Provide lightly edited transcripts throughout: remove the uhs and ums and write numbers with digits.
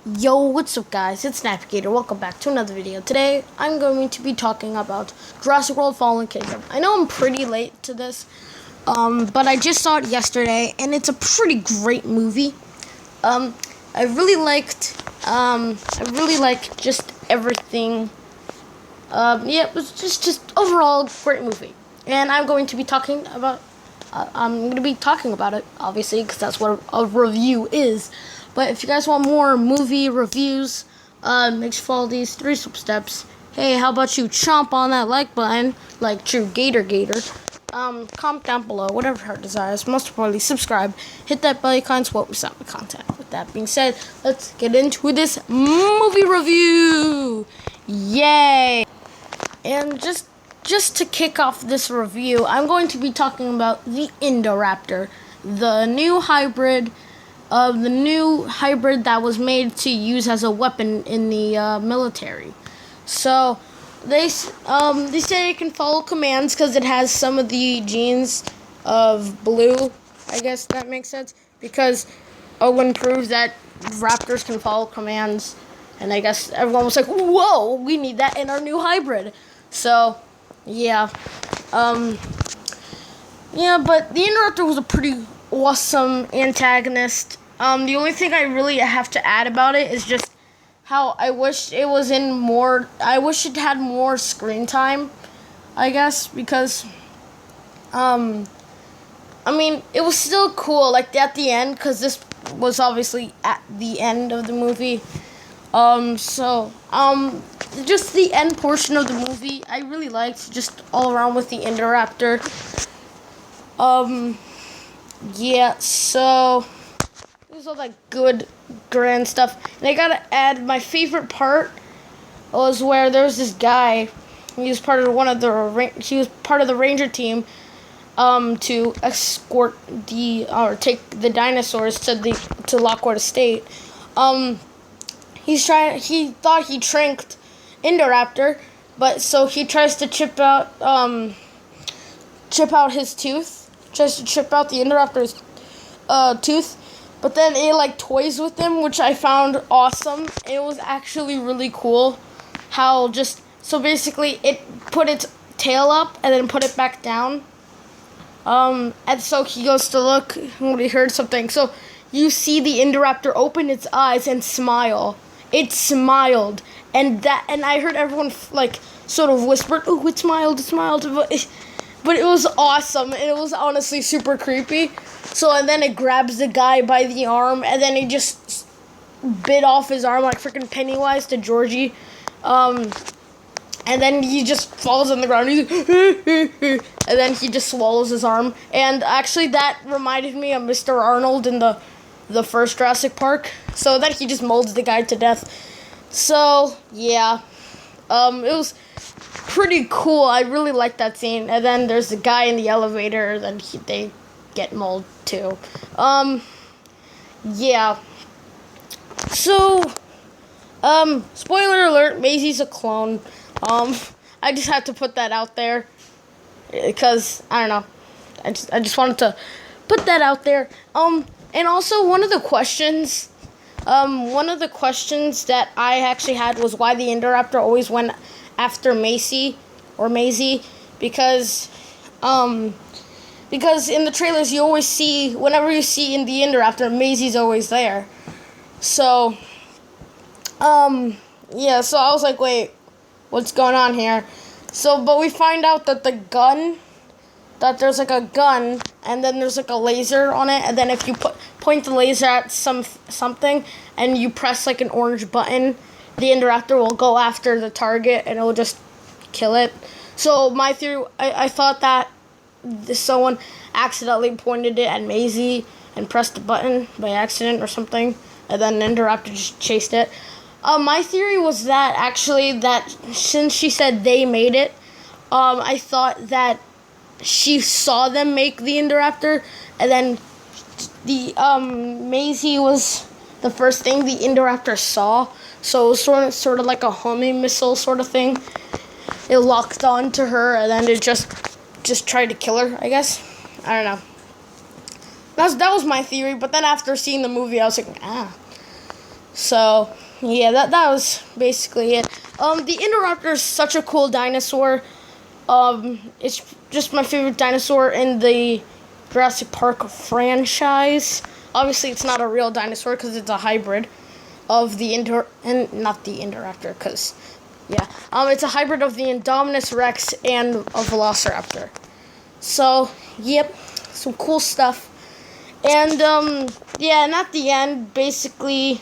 Yo, what's up guys, it's Navigator, welcome back to another video. Today, I'm going to be talking about Jurassic World Fallen Kingdom. I know I'm pretty late to this, but I just saw it yesterday, and it's a pretty great movie. I really liked just everything. Yeah, it was just overall great movie. And I'm going to be talking about, it, obviously, because that's what a review is. But if you guys want more movie reviews, make sure to follow these 3 steps. Hey, how about you chomp on that like button, like true Gator. Comment down below, whatever heart desires. Most importantly, subscribe. Hit that bell icon so we stop the content. With that being said, let's get into this movie review. Yay! And just to kick off this review, I'm going to be talking about the Indoraptor, the new hybrid that was made to use as a weapon in the military. So they say it can follow commands because it has some of the genes of blue. I guess that makes sense because Owen proved that raptors can follow commands, and I guess everyone was like, "Whoa, we need that in our new hybrid." So yeah, but the Indoraptor was a pretty awesome antagonist. The only thing I really have to add about it is just how I wish it had more screen time, I guess, because, it was still cool, like, at the end, because this was obviously at the end of the movie. Just the end portion of the movie, I really liked, just all around with the Indoraptor. Yeah, so it was all that good, grand stuff. And I gotta add, my favorite part was where there was this guy. He was part of the ranger team, to escort take the dinosaurs to Lockwood Estate. He thought he tranked Indoraptor, but so he tries to chip out his tooth. Tries to chip out the Indoraptor's tooth, but then it like toys with him, which I found awesome. It was actually really cool how so basically it put its tail up and then put it back down. And so he goes to look when he heard something. So you see the Indoraptor open its eyes and smile. It smiled, and I heard everyone like sort of whispered, "Oh, it smiled," but it was awesome, and it was honestly super creepy. So, and then it grabs the guy by the arm, and then he just bit off his arm like freaking Pennywise to Georgie. And then he just falls on the ground, and then he just swallows his arm. And actually, that reminded me of Mr. Arnold in the first Jurassic Park. So then he just molds the guy to death. So, yeah. It was pretty cool. I really liked that scene. And then there's the guy in the elevator, then they get molded too. Yeah. So, spoiler alert, Maisie's a clone. I just had to put that out there because I don't know. I just wanted to put that out there. And also one of the questions that I actually had was why the Indoraptor always went after Maisie, because in the trailers you always see, whenever you see in the Indoraptor, Maisie's always there. So, yeah, so I was like, wait, what's going on here? So, but we find out that there's like a gun, and then there's like a laser on it, and then if you point the laser at something, and you press like an orange button, the Indoraptor will go after the target, and it will just kill it. So my theory, I thought that someone accidentally pointed it at Maisie and pressed the button by accident or something, and then Indoraptor just chased it. My theory was that since she said they made it, I thought that she saw them make the Indoraptor, and then the Maisie was the first thing the Indoraptor saw. So it was sort of like a homing missile sort of thing. It locked on to her, and then it just tried to kill her, I guess. I don't know. That was my theory, but then after seeing the movie, I was like, So yeah, that was basically it. The Indoraptor is such a cool dinosaur. It's just my favorite dinosaur in the Jurassic Park franchise. Obviously, it's not a real dinosaur because it's a hybrid of the not the Indoraptor, because yeah, it's a hybrid of the Indominus Rex and a Velociraptor. So yep, some cool stuff. And yeah, and at the end, basically,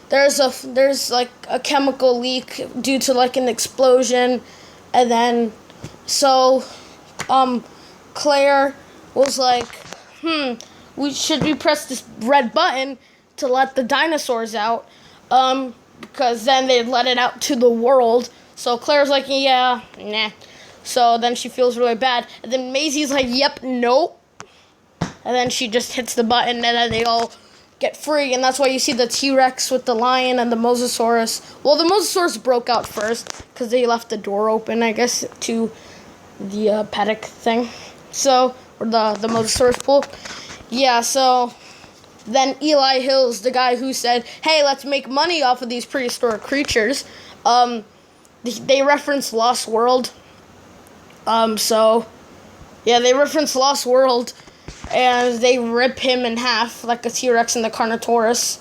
there's like a chemical leak due to like an explosion, and then so Claire was like, we press this red button to let the dinosaurs out, because then they'd let it out to the world. So Claire's like, yeah, nah. So then she feels really bad, and then Maisie's like, yep, nope. And then she just hits the button, and then they all get free, and that's why you see the T-Rex with the lion and the Mosasaurus. Well, the Mosasaurus broke out first, because they left the door open, I guess, to the paddock thing. So, or the Mosasaurus pool. Yeah, so then Eli Hills, the guy who said, hey, let's make money off of these prehistoric creatures, they reference Lost World. So, yeah, they reference Lost World, and they rip him in half like a T-Rex and the Carnotaurus.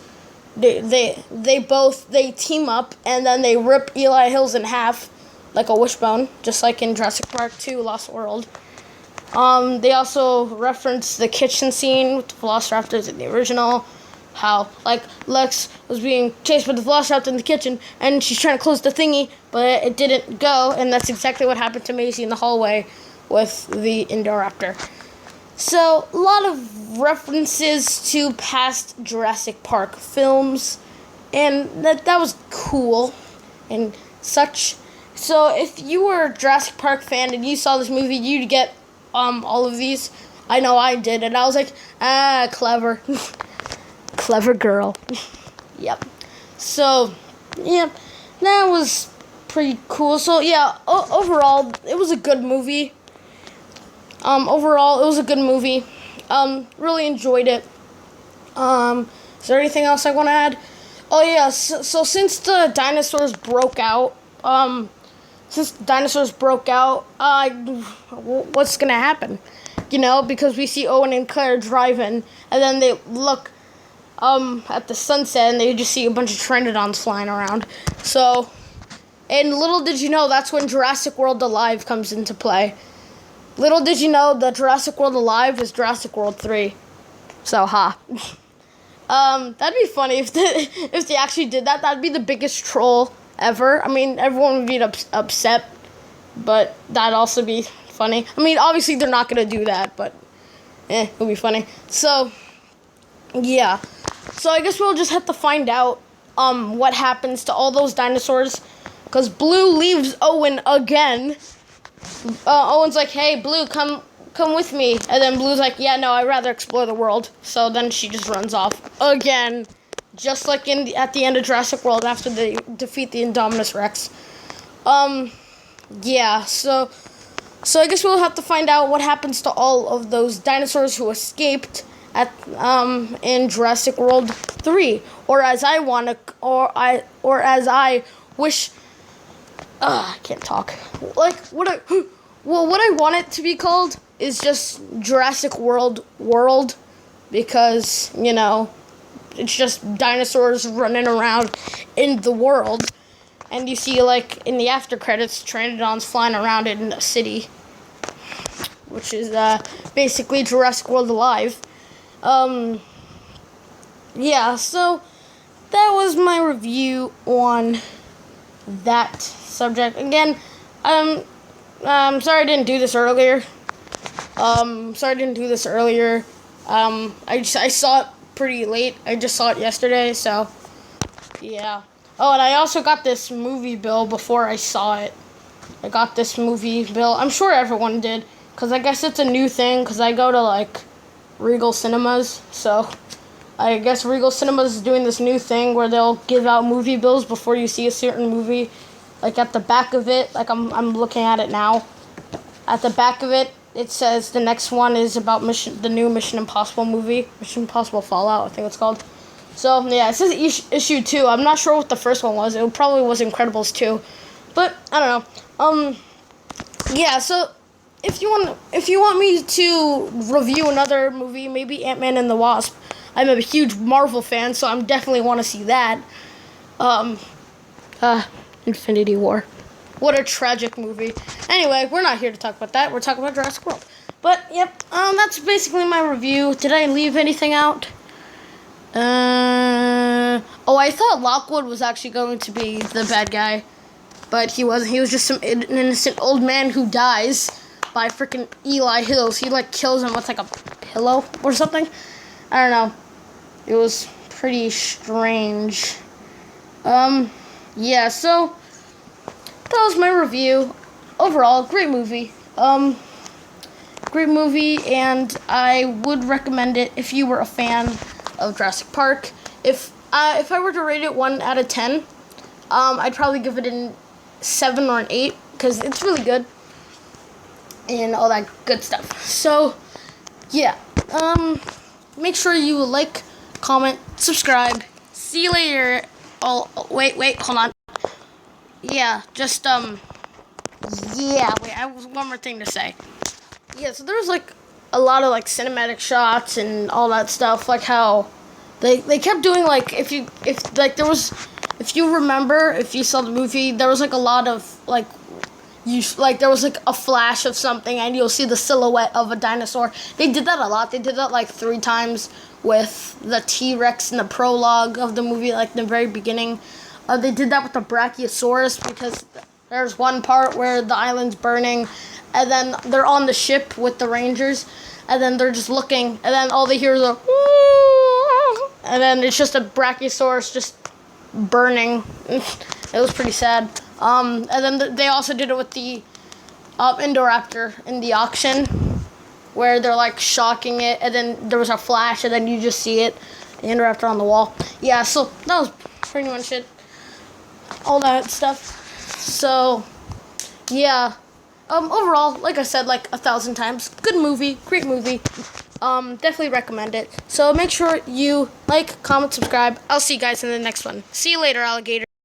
They team up, and then they rip Eli Hills in half like a wishbone, just like in Jurassic Park 2, Lost World. They also reference the kitchen scene with the Velociraptors in the original, how like Lex was being chased by the Velociraptor in the kitchen, and she's trying to close the thingy, but it didn't go, and that's exactly what happened to Maisie in the hallway with the Indoraptor. So, a lot of references to past Jurassic Park films, and that was cool, and such. So, if you were a Jurassic Park fan and you saw this movie, you'd get all of these. I know I did, and I was like, clever. Clever girl. Yep. So, yeah, that was pretty cool. So, yeah, overall, it was a good movie. Overall, it was a good movie. Really enjoyed it. Is there anything else I want to add? Oh, yeah, so since the dinosaurs broke out, what's going to happen? You know, because we see Owen and Claire driving, and then they look at the sunset, and they just see a bunch of Pteranodons flying around. So, and little did you know, that's when Jurassic World Alive comes into play. Little did you know that Jurassic World Alive is Jurassic World 3. So, that'd be funny if they actually did that. That'd be the biggest troll ever. I mean, everyone would be upset, but that'd also be funny. I mean, obviously they're not gonna do that, but it would be funny. So, yeah. So I guess we'll just have to find out what happens to all those dinosaurs, because Blue leaves Owen again. Owen's like, hey, Blue, come with me. And then Blue's like, yeah, no, I'd rather explore the world. So then she just runs off again, just like at the end of Jurassic World after they defeat the Indominus Rex. Yeah, so I guess we'll have to find out what happens to all of those dinosaurs who escaped in Jurassic World 3, or as I wish. I can't talk. Like what I want it to be called is just Jurassic World, because you know it's just dinosaurs running around in the world, and you see like in the after credits Pteranodons flying around in a city, which is basically Jurassic World Alive. Yeah, so that was my review on that subject. Again, I'm sorry I didn't do this earlier. I saw it pretty late. I just saw it yesterday, so yeah. Oh, and I also got this movie bill before I saw it. I got this movie bill. I'm sure everyone did, because I guess it's a new thing, because I go to like Regal Cinemas, so I guess Regal Cinemas is doing this new thing where they'll give out movie bills before you see a certain movie. Like at the back of it, like I'm looking at it now. At the back of it, it says the next one is about the new Mission Impossible movie, Mission Impossible Fallout, I think it's called. So yeah, it says issue 2. I'm not sure what the first one was. It probably was Incredibles 2, but I don't know. Yeah. So if you want me to review another movie, maybe Ant-Man and the Wasp. I'm a huge Marvel fan, so I'm definitely want to see that. Infinity War. What a tragic movie. Anyway, we're not here to talk about that. We're talking about Jurassic World. But, yep, that's basically my review. Did I leave anything out? I thought Lockwood was actually going to be the bad guy. But he wasn't. He was just some innocent old man who dies by freaking Eli Hills. He, kills him with, a pillow or something. I don't know. It was pretty strange. Yeah, so that was my review. Overall, great movie. Great movie, and I would recommend it if you were a fan of Jurassic Park. If I were to rate it 1 out of 10, I'd probably give it a 7 or an 8 because it's really good and all that good stuff. So, yeah. Make sure you like, comment, subscribe. See you later. Oh, wait, hold on. Yeah, just, yeah, wait, I have one more thing to say. Yeah, so there was, a lot of, cinematic shots and all that stuff, how they kept doing, if you remember, if you saw the movie, there was, a lot of, there was, a flash of something, and you'll see the silhouette of a dinosaur. They did that a lot. They did that, 3 times with the T-Rex in the prologue of the movie, the very beginning. They did that with the Brachiosaurus because there's one part where the island's burning, and then they're on the ship with the Rangers, and then they're just looking, and then all they hear is a, and then it's just a Brachiosaurus just burning. It was pretty sad. And then they also did it with the Indoraptor in the auction, where they're shocking it, and then there was a flash, and then you just see it, the Indoraptor on the wall. Yeah, so that was pretty much it. All that stuff. So, yeah. Overall, like I said, 1,000 times, good movie, great movie. Definitely recommend it. So make sure you comment, subscribe. I'll see you guys in the next one. See you later, alligator.